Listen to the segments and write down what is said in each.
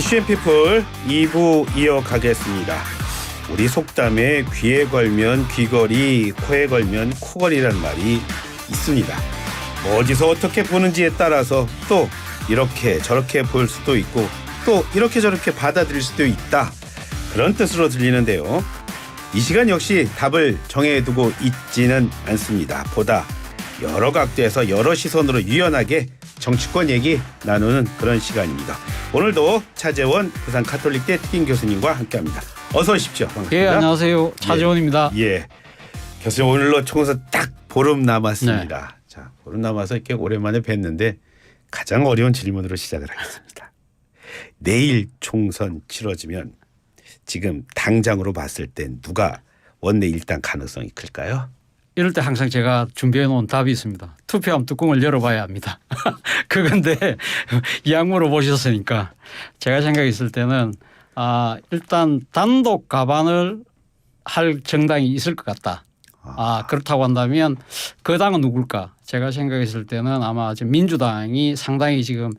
이슈 앤 피플 2부 이어가겠습니다. 우리 속담에 귀에 걸면 귀걸이, 코에 걸면 코걸이라는 말이 있습니다. 뭐 어디서 어떻게 보는지에 따라서 또 이렇게 저렇게 볼 수도 있고 또 이렇게 저렇게 받아들일 수도 있다. 그런 뜻으로 들리는데요. 이 시간 역시 답을 정해두고 있지는 않습니다. 보다 여러 각도에서 여러 시선으로 유연하게 정치권 얘기 나누는 그런 시간입니다. 오늘도 차재원 부산 가톨릭대 특임 교수님과 함께합니다. 어서 오십시오. 반갑습니다. 예, 안녕하세요. 차재원입니다. 예, 교수님 오늘로 총선 딱 보름 남았습니다. 네. 자, 보름 남아서 이렇게 오랜만에 뵀는데 가장 어려운 질문으로 시작을 하겠습니다. 내일 총선 치러지면 지금 당장으로 봤을 땐 누가 원내 일당 가능성이 클까요? 이럴 때 항상 제가 준비해 놓은 답이 있습니다. 투표함 뚜껑을 열어봐야 합니다. 그건데 이왕 물어보셨으니까 제가 생각했을 때는 일단 단독 가반을 할 정당이 있을 것 같다. 그렇다고 한다면 그 당은 누굴까? 제가 생각했을 때는 아마 지금 민주당이 상당히 지금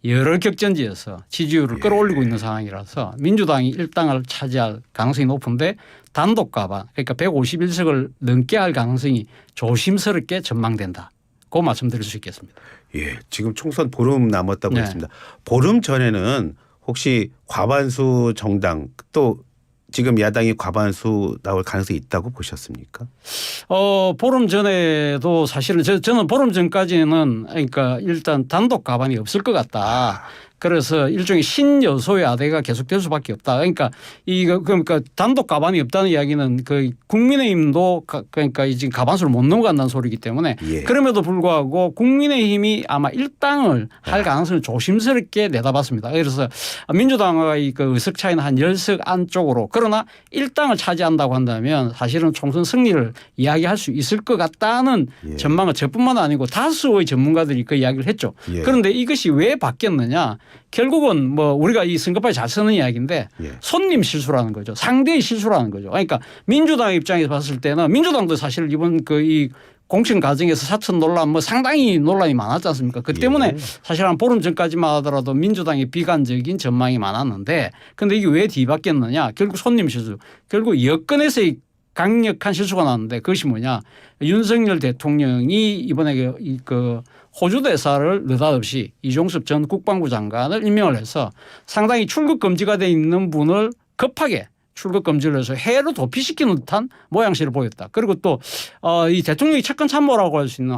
여러 격전지에서 지지율을 끌어올리고 있는 상황이라서 민주당이 일당을 차지할 가능성이 높은데 단독 가반 그러니까 151석을 넘게 할 가능성이 조심스럽게 전망된다. 그 말씀드릴 수 있겠습니다. 예, 지금 총선 보름 남았다고 네. 했습니다. 보름 전에는 혹시 과반수 정당 또 지금 야당이 과반수 나올 가능성이 있다고 보셨습니까? 보름 전에도 사실은 저는 보름 전까지는 그러니까 일단 단독 가반이 없을 것 같다. 그래서 일종의 신여소의 아대가 계속될 수밖에 없다. 그러니까 단독 가반이 없다는 이야기는 그 국민의힘도 그러니까 지금 가반수를 못 넘어간다는 소리이기 때문에 그럼에도 불구하고 국민의힘이 아마 일당을 할 가능성을 조심스럽게 내다봤습니다. 그래서 민주당의 그 의석 차이는 한 10석 안쪽으로 그러나 일당을 차지한다고 한다면 사실은 총선 승리를 이야기할 수 있을 것 같다는 전망을 저뿐만 아니고 다수의 전문가들이 그 이야기를 했죠. 그런데 이것이 왜 바뀌었느냐? 결국은 뭐 우리가 이 선거판에 잘 쓰는 이야기인데 손님 실수라는 거죠. 상대의 실수라는 거죠. 그러니까 민주당 입장에서 봤을 때는 민주당도 사실 이번 이 공천 과정에서 사천 논란 뭐 상당히 논란이 많았지 않습니까? 그 때문에 사실 한 보름 전까지만 하더라도 민주당의 비관적인 전망이 많았는데 근데 이게 왜 뒤바뀌었느냐? 결국 손님 실수. 결국 여권에서의 강력한 실수가 나왔는데 그것이 뭐냐? 윤석열 대통령이 이번에 그 호주 대사를 느닷없이 이종섭 전 국방부 장관을 임명을 해서 상당히 출국 금지가 돼 있는 분을 급하게 출국 금지를 해서 해외로 도피시키는 듯한 모양새를 보였다. 그리고 또 이 대통령이 측근 참모라고 할 수 있는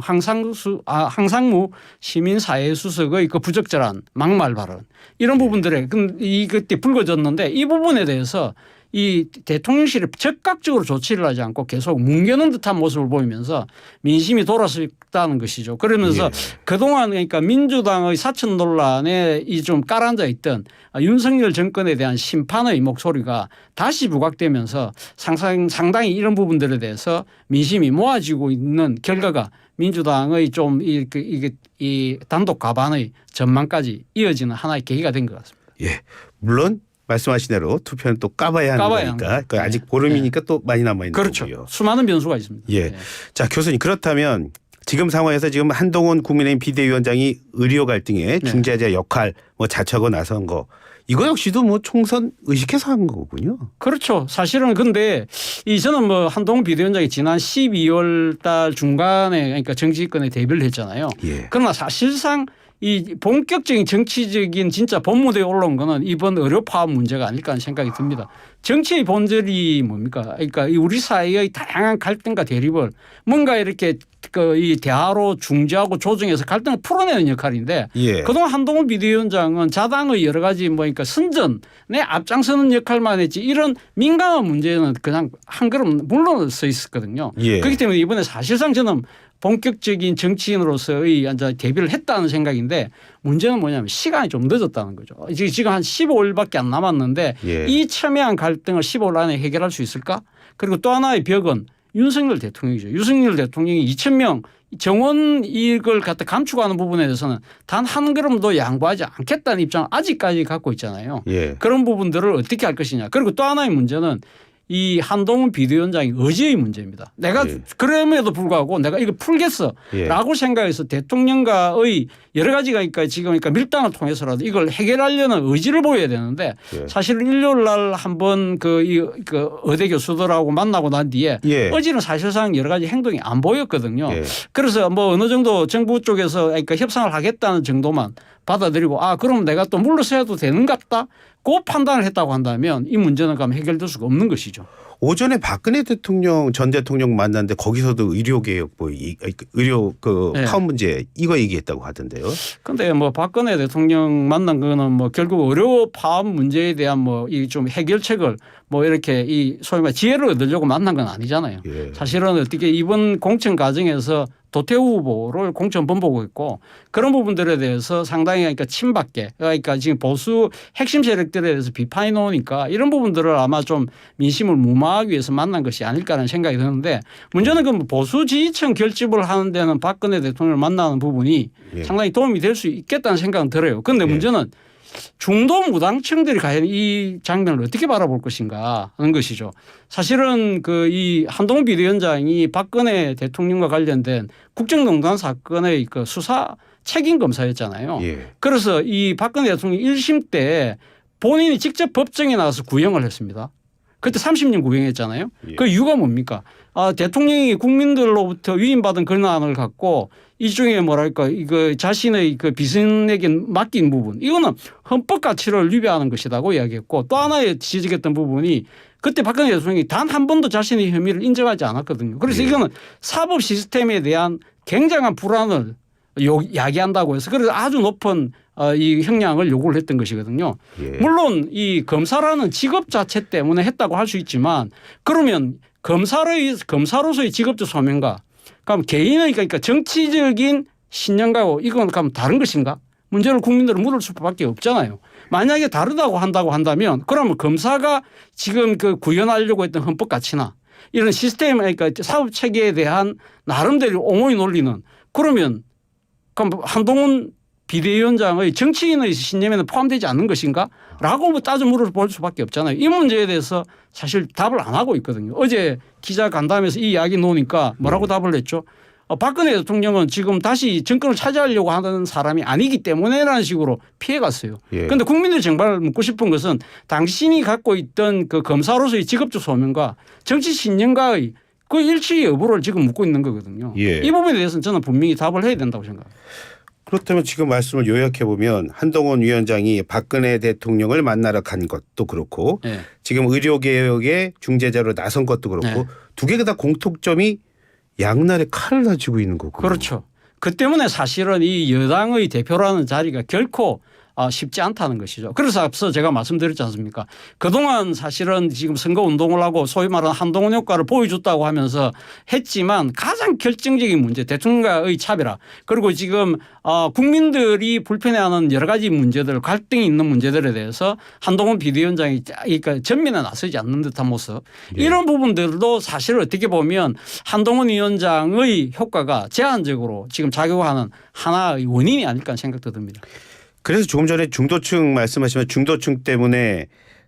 항상무 시민사회수석의 그 부적절한 막말 발언 이런 부분들에 그때 불거졌는데 이 부분에 대해서 이 대통령실이 적극적으로 조치를 하지 않고 계속 뭉개는 듯한 모습을 보이면서 민심이 돌아섰다는 것이죠. 그러면서 그동안 그러니까 민주당의 사천 논란에 이 좀 깔아앉아 있던 윤석열 정권에 대한 심판의 목소리가 다시 부각되면서 상당히 이런 부분들에 대해서 민심이 모아지고 있는 결과가 민주당의 좀 이 단독 가반의 전망까지 이어지는 하나의 계기가 된 것 같습니다. 예, 물론 말씀하신 대로 투표는 또 까봐야 하는 거니까 아직 보름이니까 또 많이 남아있는 그렇죠. 거고요. 수많은 변수가 있습니다. 예, 자 교수님 그렇다면 지금 상황에서 지금 한동훈 국민의힘 비대위원장이 의료 갈등에 중재자 역할 뭐 자처하고 나선 거 이거 역시도 뭐 총선 의식해서 한 거군요. 그렇죠. 사실은 근데 저는 뭐 한동훈 비대위원장이 지난 12월 달 중간에 그러니까 정치권에 데뷔를 했잖아요. 그러나 사실상 이 본격적인 정치적인 진짜 본무대에 올라온 거는 이번 의료 파업 문제가 아닐까 하는 생각이 듭니다. 정치의 본질이 뭡니까? 그러니까 우리 사회의 다양한 갈등과 대립을 뭔가 이렇게 이 대화로 중재하고 조정해서 갈등을 풀어내는 역할인데 그동안 한동훈 비대위원장은 자당의 여러 가지 그러니까 선전에 앞장서는 역할만 했지 이런 민감한 문제는 그냥 한 걸음 물러서 있었거든요. 그렇기 때문에 이번에 사실상 저는 본격적인 정치인으로서의 데뷔를 했다는 생각인데 문제는 뭐냐면 시간이 좀 늦었다는 거죠. 지금 한 15일밖에 안 남았는데 이 첨예한 갈등을 15일 안에 해결할 수 있을까? 그리고 또 하나의 벽은 윤석열 대통령이죠. 윤석열 대통령이 2,000명 정원 이익을 갖다 감축하는 부분에 대해서는 단 한 걸음도 양보하지 않겠다는 입장을 아직까지 갖고 있잖아요. 그런 부분들을 어떻게 할 것이냐. 그리고 또 하나의 문제는 이 한동훈 비대위원장이 의지의 문제입니다. 내가 예. 그럼에도 불구하고 내가 이거 풀겠어라고 생각해서 대통령과의 여러 가지가 그러니까 지금 그러니까 밀당을 통해서라도 이걸 해결하려는 의지를 보여야 되는데 예. 사실 일요일 날 한번 그 의대 교수들하고 만나고 난 뒤에 예. 어제는 사실상 여러 가지 행동이 안 보였거든요. 예. 그래서 뭐 어느 정도 정부 쪽에서 그러니까 협상을 하겠다는 정도만 받아들이고 아 그럼 내가 또 물러서야도 되는 것 같다. 그 판단을 했다고 한다면 이 문제는 그럼 해결될 수가 없는 것이죠. 오전에 박근혜 대통령 전 대통령 만났는데 거기서도 의료개혁 의료 그 네. 파업 문제 이거 얘기했다고 하던데요. 그런데 뭐 박근혜 대통령 만난 거는 뭐 결국 의료 파업 문제에 대한 뭐 이 좀 해결책을 뭐 이렇게 이 소위 말 지혜를 얻으려고 만난 건 아니잖아요. 예. 사실은 어떻게 이번 공천 과정에서 도태우 후보를 공천 번복고 있고 그런 부분들에 대해서 상당히 그러니까 친박계 그러니까 지금 보수 핵심 세력들에 대해서 비판이 나오니까 이런 부분들을 아마 좀 민심을 무마하기 위해서 만난 것이 아닐까라는 생각이 드는데 문제는 그 보수 지지층 결집을 하는 데는 박근혜 대통령을 만나는 부분이 예. 상당히 도움이 될 수 있겠다는 생각은 들어요. 그런데 예. 문제는 중도 무당층들이 과연 이 장면을 어떻게 바라볼 것인가 하는 것이죠. 사실은 그 이 한동훈 비대위원장이 박근혜 대통령과 관련된 국정농단 사건의 그 수사 책임 검사였잖아요. 예. 그래서 이 박근혜 대통령 1심 때 본인이 직접 법정에 나가서 구형을 했습니다. 그때 30년 구형했잖아요. 예. 그 이유가 뭡니까? 대통령이 국민들로부터 위임받은 권한을 갖고 일종의 뭐랄까 이거 자신의 그 비선에게 맡긴 부분 이거는 헌법 가치를 위배하는 것이라고 이야기했고 또 하나의 지적했던 부분이 그때 박근혜 대통령이 단 한 번도 자신의 혐의를 인정하지 않았거든요. 그래서 예. 이거는 사법 시스템에 대한 굉장한 불안을 야기한다고 해서 그래서 아주 높은 이 형량을 요구를 했던 것이거든요. 예. 물론 이 검사라는 직업 자체 때문에 했다고 할 수 있지만 그러면 검사로서의 직업적 소명과 그럼 개인의 그러니까 정치적인 신념하고 이건 그럼 다른 것인가? 문제를 국민들은 물을 수밖에 없잖아요. 만약에 다르다고 한다면 그러면 검사가 지금 그 구현하려고 했던 헌법 가치나 이런 시스템 그러니까 사법 체계에 대한 나름대로 옹호의 논리는 그러면 한동훈 비대위원장의 정치인의 신념에는 포함되지 않는 것인가? 라고 따져 물어볼 수밖에 없잖아요. 이 문제에 대해서 사실 답을 안 하고 있거든요. 어제 기자 간담회에서 이 이야기 놓으니까 뭐라고 답을 했죠? 박근혜 대통령은 지금 다시 정권을 차지하려고 하는 사람이 아니기 때문에라는 식으로 피해갔어요. 그런데 예. 국민들이 정말 묻고 싶은 것은 당신이 갖고 있던 그 검사로서의 직업적 소명과 정치 신념과의 그 일치 여부를 지금 묻고 있는 거거든요. 예. 이 부분에 대해서는 저는 분명히 답을 해야 된다고 생각합니다. 그렇다면 지금 말씀을 요약해 보면 한동훈 위원장이 박근혜 대통령을 만나러 간 것도 그렇고 네. 지금 의료개혁의 중재자로 나선 것도 그렇고 네. 두 개가 다 공통점이 양날의 칼을 가지고 있는 거고. 그렇죠. 그 때문에 사실은 이 여당의 대표라는 자리가 결코 쉽지 않다는 것이죠. 그래서 앞서 제가 말씀드렸지 않습니까? 그동안 사실은 지금 선거운동을 하고 소위 말하는 한동훈 효과를 보여줬다고 하면서 했지만 가장 결정적인 문제 대통령과의 차별화 그리고 지금 국민들이 불편해하는 여러 가지 문제들 갈등이 있는 문제들에 대해서 한동훈 비대위원장이 그러니까 전면에 나서지 않는 듯한 모습 예. 이런 부분들도 사실 어떻게 보면 한동훈 위원장의 효과가 제한적으로 지금 작용하는 하나의 원인이 아닐까 생각도 듭니다. 그래서 조금 전에 중도층 말씀하시면 중도층 때문에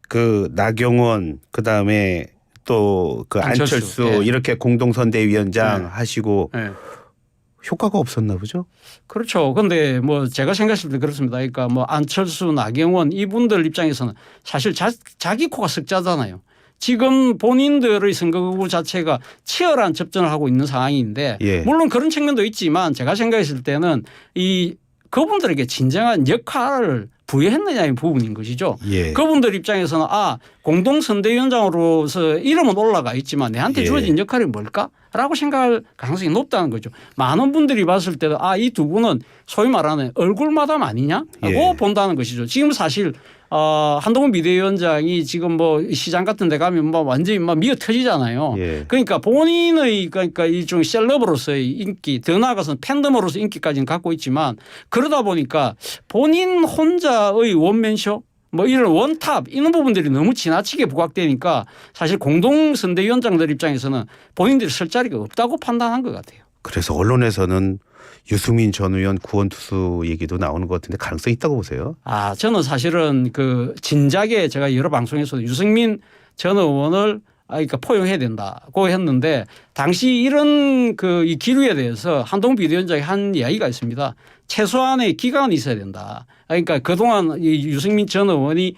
그 나경원 그다음에 또 그 안철수 예. 이렇게 공동선대위원장 예. 하시고 네. 효과가 없었나 보죠. 그렇죠. 그런데 뭐 제가 생각했을 때 그렇습니다. 그러니까 뭐 안철수, 나경원 이분들 입장에서는 사실 자기 코가 석자잖아요. 지금 본인들의 선거구 자체가 치열한 접전을 하고 있는 상황인데 예. 물론 그런 측면도 있지만 제가 생각했을 때는 이 그분들에게 진정한 역할을 부여했느냐의 부분인 것이죠. 예. 그분들 입장에서는 공동선대위원장으로서 이름은 올라가 있지만 내한테 예. 주어진 역할이 뭘까라고 생각할 가능성이 높다는 거죠. 많은 분들이 봤을 때도 이 두 분은 소위 말하는 얼굴마담 아니냐고 예. 본다는 것이죠. 지금 사실 한동훈 비대위원장이 지금 뭐 시장 같은 데 가면 뭐 완전히 막 미어 터지잖아요. 예. 그러니까 본인의 그러니까 일종 셀럽으로서의 인기 더 나아가서는 팬덤으로서 인기까지는 갖고 있지만 그러다 보니까 본인 혼자의 원맨쇼 뭐 이런 원탑 이런 부분들이 너무 지나치게 부각되니까 사실 공동선대위원장들 입장에서는 본인들이 설 자리가 없다고 판단한 것 같아요. 그래서 언론에서는 유승민 전 의원 구원투수 얘기도 나오는 것 같은데 가능성이 있다고 보세요? 저는 사실은 그 진작에 제가 여러 방송에서도 유승민 전 의원을 그러니까 포용해야 된다고 했는데 당시 이런 그 이 기류에 대해서 한동훈 비대위원장이 한 이야기가 있습니다. 최소한의 기간이 있어야 된다. 그러니까 그동안 이 유승민 전 의원이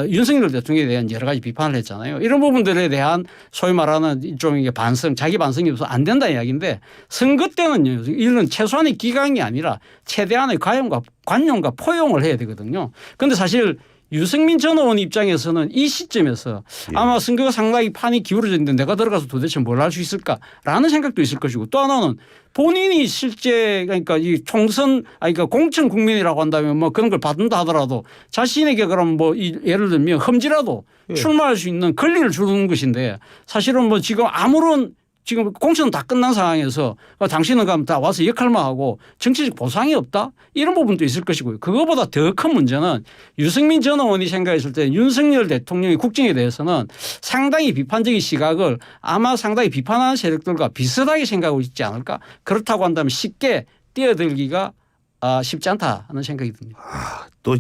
윤석열 대통령에 대한 여러 가지 비판을 했잖아요. 이런 부분들에 대한 소위 말하는 일종의 반성, 자기 반성이 없어서 안 된다는 이야기인데 선거 때는요. 이런 최소한의 기간이 아니라 최대한의 관용과 포용을 해야 되거든요. 그런데 사실 유승민 전 의원 입장에서는 이 시점에서 아마 선거가 상당히 판이 기울어져 있는데 내가 들어가서 도대체 뭘 할 수 있을까라는 생각도 있을 것이고 또 하나는 본인이 실제 그러니까 이 총선 그러니까 공천 국민이라고 한다면 뭐 그런 걸 받는다 하더라도 자신에게 그럼 뭐 예를 들면 험지라도 출마할 수 있는 권리를 주는 것인데 사실은 뭐 지금 아무런 지금 공천은 다 끝난 상황에서 당신은 그럼 다 와서 역할만 하고 정치적 보상이 없다? 이런 부분도 있을 것이고요. 그거보다 더 큰 문제는 유승민 전 의원이 생각했을 때 윤석열 대통령의 국정에 대해서는 상당히 비판적인 시각을 아마 상당히 비판하는 세력들과 비슷하게 생각하고 있지 않을까? 그렇다고 한다면 쉽게 뛰어들기가 쉽지 않다는 생각이 듭니다. 또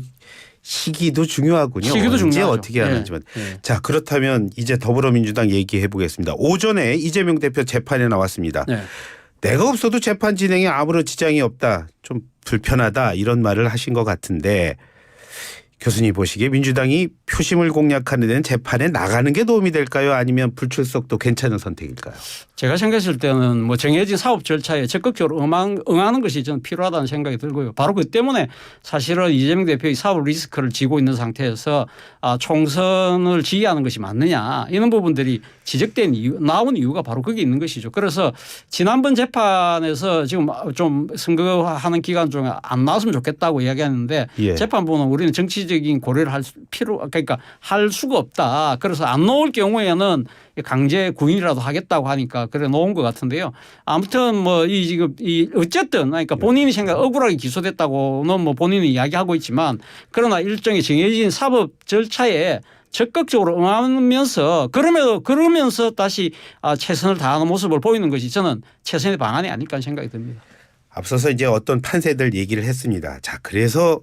시기도 중요하군요. 시기도 언제 중요하죠. 어떻게 하는지만. 자, 그렇다면 이제 더불어민주당 얘기해 보겠습니다. 오전에 이재명 대표 재판에 나왔습니다. 네. 내가 없어도 재판 진행에 아무런 지장이 없다. 좀 불편하다. 이런 말을 하신 것 같은데 교수님 보시기에 민주당이 표심을 공략하는 데는 재판에 나가는 게 도움이 될까요? 아니면 불출석도 괜찮은 선택일까요? 제가 생각했을 때는 뭐 정해진 사업 절차에 적극적으로 응하는 것이 저는 필요하다는 생각이 들고요. 바로 그 때문에 사실은 이재명 대표의 사업 리스크를 지고 있는 상태에서 총선을 지휘하는 것이 맞느냐 이런 부분들이 지적된 나온 이유가 바로 거기 있는 것이죠. 그래서 지난번 재판에서 지금 좀 선거하는 기간 중에 안 나왔으면 좋겠다고 이야기하는데 재판부는 우리는 정치적인 고려를 그러니까 할 수가 없다. 그래서 안 나올 경우에는 강제 구인이라도 하겠다고 하니까 그래 놓은 것 같은데요. 아무튼 뭐 지금 어쨌든 그러니까 본인이 생각 억울하게 기소됐다고는 뭐 본인이 이야기하고 있지만 그러나 일종의 정해진 사법 절차에 적극적으로 응하면서 그러면서 다시 최선을 다하는 모습을 보이는 것이 저는 최선의 방안이 아닐까 생각이 듭니다. 앞서서 이제 어떤 판세들 얘기를 했습니다. 자, 그래서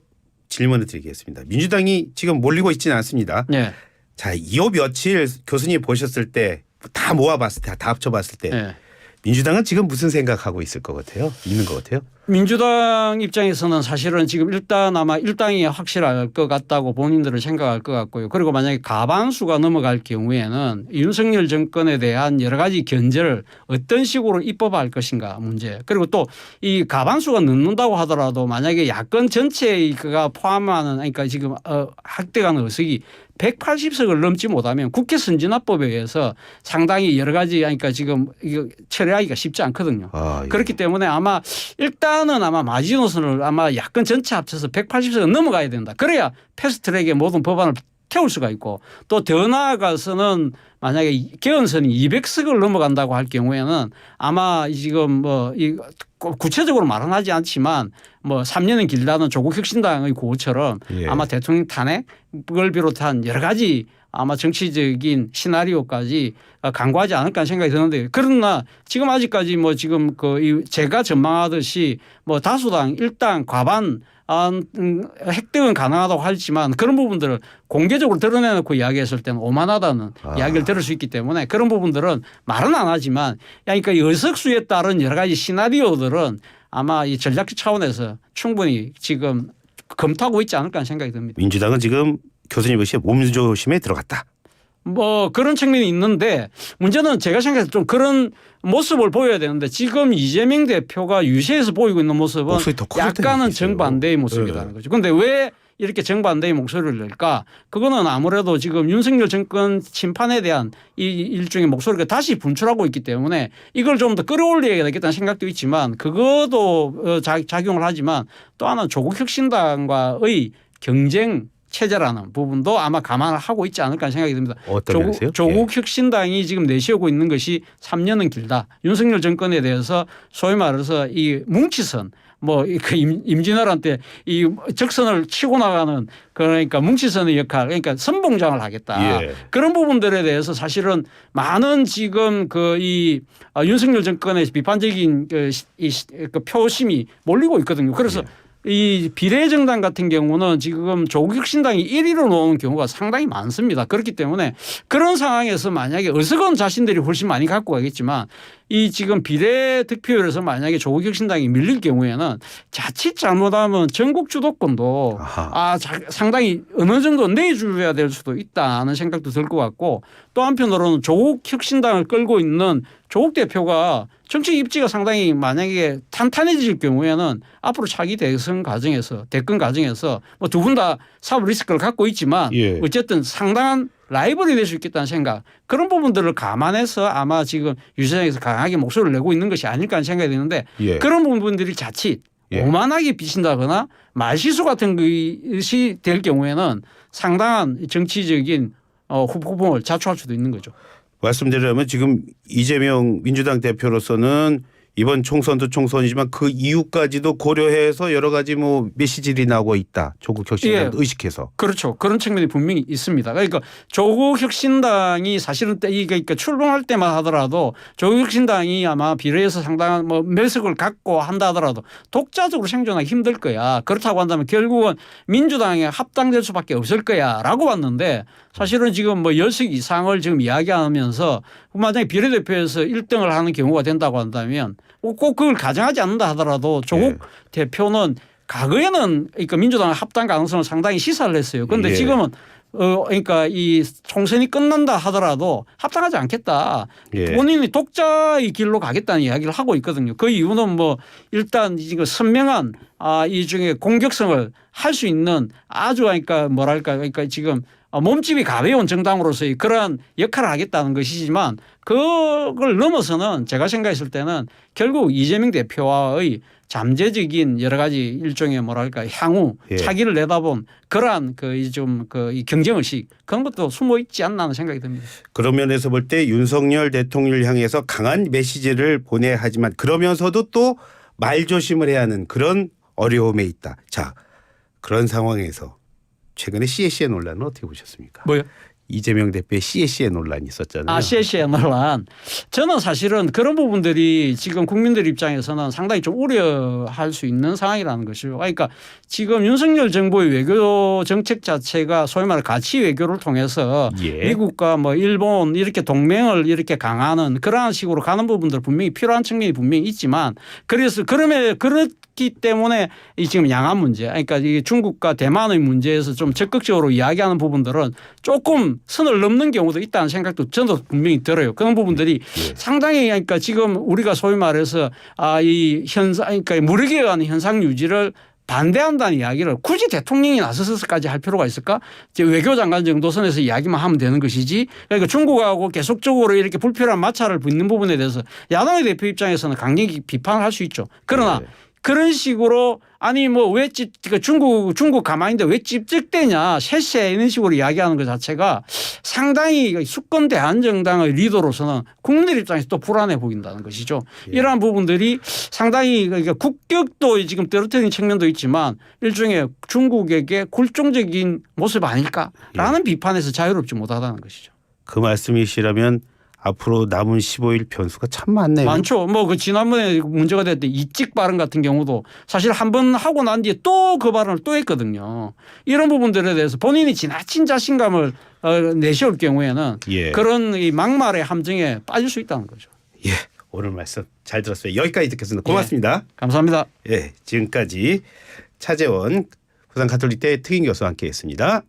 질문을 드리겠습니다. 민주당이 지금 몰리고 있지는 않습니다. 네. 자, 요 며칠 교수님 보셨을 때 다 모아봤을 때 다 합쳐봤을 때 네. 민주당은 지금 무슨 생각하고 있을 것 같아요? 있는 것 같아요? 민주당 입장에서는 사실은 지금 일단 아마 일당이 확실할 것 같다고 본인들은 생각할 것 같고요. 그리고 만약에 과반수가 넘어갈 경우에는 윤석열 정권에 대한 여러 가지 견제를 어떤 식으로 입법할 것인가 문제. 그리고 또 이 과반수가 넘는다고 하더라도 만약에 야권 전체가 포함하는 그러니까 지금 확대가는 의석이 180석을 넘지 못하면 국회 선진화법에 의해서 상당히 여러 가지 그러니까 지금 이거 처리하기가 쉽지 않거든요. 예. 그렇기 때문에 아마 일단은 아마 마지노선을 아마 야권 전체 합쳐서 180석은 넘어가야 된다. 그래야 패스트트랙에 모든 법안을 태울 수가 있고 또 더 나아가서는 만약에 개헌선이 200석을 넘어간다고 할 경우에는 아마 지금 뭐 구체적으로 말은 하지 않지만 뭐 3년은 길다는 조국 혁신당의 구호처럼 아마 대통령 탄핵을 비롯한 여러 가지 아마 정치적인 시나리오까지 강구하지 않을까 하는 생각이 드는데 그러나 지금 아직까지 뭐 지금 제가 전망하듯이 뭐 다수당 일당 과반 획득은 가능하다고 하지만 그런 부분들을 공개적으로 드러내놓고 이야기했을 때는 오만하다는 이야기를 들을 수 있기 때문에 그런 부분들은 말은 안 하지만 그러니까 의석수에 따른 여러 가지 시나리오들은 아마 이 전략적 차원에서 충분히 지금 검토하고 있지 않을까 하는 생각이 듭니다. 민주당은 지금 교수님 보시기에 몸조심에 들어갔다. 뭐 그런 측면이 있는데 문제는 제가 생각해서 좀 그런 모습을 보여야 되는데 지금 이재명 대표가 유세에서 보이고 있는 모습은 약간은 정반대의 모습이라는 거죠. 그런데 왜 이렇게 정반대의 목소리를 낼까? 그거는 아무래도 지금 윤석열 정권 심판에 대한 이 일종의 목소리가 다시 분출하고 있기 때문에 이걸 좀 더 끌어올려야 되겠다는 생각도 있지만 그것도 작용을 하지만 또 하나는 조국 혁신당과의 경쟁 체제라는 부분도 아마 감안을 하고 있지 않을까 생각이 듭니다. 어떤 면에서요? 조국 혁신당이 지금 내세우고 있는 것이 3년은 길다. 윤석열 정권에 대해서 소위 말해서 이 뭉치선 뭐 임진왜란때 이 적선을 치고 나가는 그러니까 뭉치선의 역할 그러니까 선봉장을 하겠다. 그런 부분들에 대해서 사실은 많은 지금 이 윤석열 정권의 비판적인 그 표심이 몰리고 있거든요. 그래서 이 비례정당 같은 경우는 지금 조국혁신당이 1위로 나오는 경우가 상당히 많습니다. 그렇기 때문에 그런 상황에서 만약에 어서건 자신들이 훨씬 많이 갖고 가겠지만 이 지금 비례 득표율에서 만약에 조국혁신당이 밀릴 경우에는 자칫 잘못하면 전국 주도권도 상당히 어느 정도 내줘야 될 수도 있다는 생각도 들 것 같고 또 한편으로는 조국혁신당을 끌고 있는 조국 대표가 정치 입지가 상당히 만약에 탄탄해질 경우에는 앞으로 차기 대선 과정에서 대권 과정에서 뭐 두 분 다 사법 리스크를 갖고 있지만 예. 어쨌든 상당한 라이벌이 될 수 있겠다는 생각 그런 부분들을 감안해서 아마 지금 유세장에서 강하게 목소리를 내고 있는 것이 아닐까 하는 생각이 드는데 예. 그런 부분들이 자칫 예. 오만하게 비친다거나 말실수 같은 것이 될 경우에는 상당한 정치적인 후폭풍을 자초할 수도 있는 거죠. 말씀드리자면 지금 이재명 민주당 대표로서는 이번 총선도 총선이지만 그 이후까지도 고려해서 여러 가지 뭐 메시지들이 나오고 있다. 조국 혁신당도 의식해서. 그렇죠. 그런 측면이 분명히 있습니다. 그러니까 조국 혁신당이 사실은 그러니까 출범할 때만 하더라도 조국 혁신당이 아마 비례해서 상당한 뭐 매석을 갖고 한다 하더라도 독자적으로 생존하기 힘들 거야. 그렇다고 한다면 결국은 민주당에 합당될 수밖에 없을 거야라고 봤는데 사실은 지금 뭐 10석 이상을 지금 이야기하면서 만약에 비례대표에서 1등을 하는 경우가 된다고 한다면 꼭 그걸 가정하지 않는다 하더라도 조국 대표는 과거에는 그러니까 민주당 합당 가능성을 상당히 시사를 했어요. 그런데 지금은 그러니까 이 총선이 끝난다 하더라도 합당하지 않겠다. 본인이 독자의 길로 가겠다는 이야기를 하고 있거든요. 그 이유는 뭐 일단 지금 선명한 이 중에 공격성을 할 수 있는 아주 그러니까 뭐랄까 그러니까 지금 몸집이 가벼운 정당으로서의 그러한 역할을 하겠다는 것이지만 그걸 넘어서는 제가 생각했을 때는 결국 이재명 대표와의 잠재적인 여러 가지 일종의 뭐랄까 향후 차기를 내다본 그러한 이 경쟁의식 그런 것도 숨어 있지 않나 하는 생각이 듭니다. 그런 면에서 볼 때 윤석열 대통령을 향해서 강한 메시지를 보내야 하지만 그러면서도 또 말조심을 해야 하는 그런 어려움에 있다. 자, 그런 상황에서 최근에 CS의 논란은 어떻게 보셨습니까? 뭐요? 이재명 대표의 CS의 논란이 있었잖아요. CS의 논란. 저는 사실은 그런 부분들이 지금 국민들 입장에서는 상당히 좀 우려할 수 있는 상황이라는 것이죠. 그러니까 지금 윤석열 정부의 외교 정책 자체가 소위 말해 가치 외교를 통해서 미국과 뭐 일본 이렇게 동맹을 이렇게 강화하는 그러한 식으로 가는 부분들 분명히 필요한 측면이 분명히 있지만 그래서 그렇기 때문에 이 지금 양안 문제 그러니까 이 중국과 대만의 문제에서 좀 적극적으로 이야기하는 부분들은 조금 선을 넘는 경우도 있다는 생각도 저도 분명히 들어요. 그런 부분들이 상당히 그러니까 지금 우리가 소위 말해서 이 현상 그러니까 무력에 의한 현상 유지를 반대한다는 이야기를 굳이 대통령이 나서서까지 할 필요가 있을까? 이제 외교장관 정도 선에서 이야기만 하면 되는 것이지. 그러니까 중국하고 계속적으로 이렇게 불필요한 마찰을 빚는 부분에 대해서 야당의 대표 입장에서는 강력히 비판을 할 수 있죠. 그러나 그런 식으로 아니 뭐 왜 중국 가만히 있는데 왜 찝쩍대냐 셋세 이런 식으로 이야기하는 것 자체가 상당히 수권 대한정당의 리더로서는 국민들 입장에서 또 불안해 보인다는 것이죠. 이러한 부분들이 상당히 그러니까 국격도 지금 떨어뜨린 측면도 있지만 일종의 중국에게 굴종적인 모습 아닐까라는 비판에서 자유롭지 못하다는 것이죠. 그 말씀이시라면 앞으로 남은 15일 변수가 참 많네요. 많죠. 뭐 그 지난번에 문제가 됐던 이직 발언 같은 경우도 사실 한 번 하고 난 뒤에 또 그 발언을 또 했거든요. 이런 부분들에 대해서 본인이 지나친 자신감을 내세울 경우에는 그런 이 막말의 함정에 빠질 수 있다는 거죠. 예, 오늘 말씀 잘 들었어요. 여기까지 듣겠습니다. 고맙습니다. 감사합니다. 예, 지금까지 차재원 부산가톨릭대 특임 교수와 함께했습니다.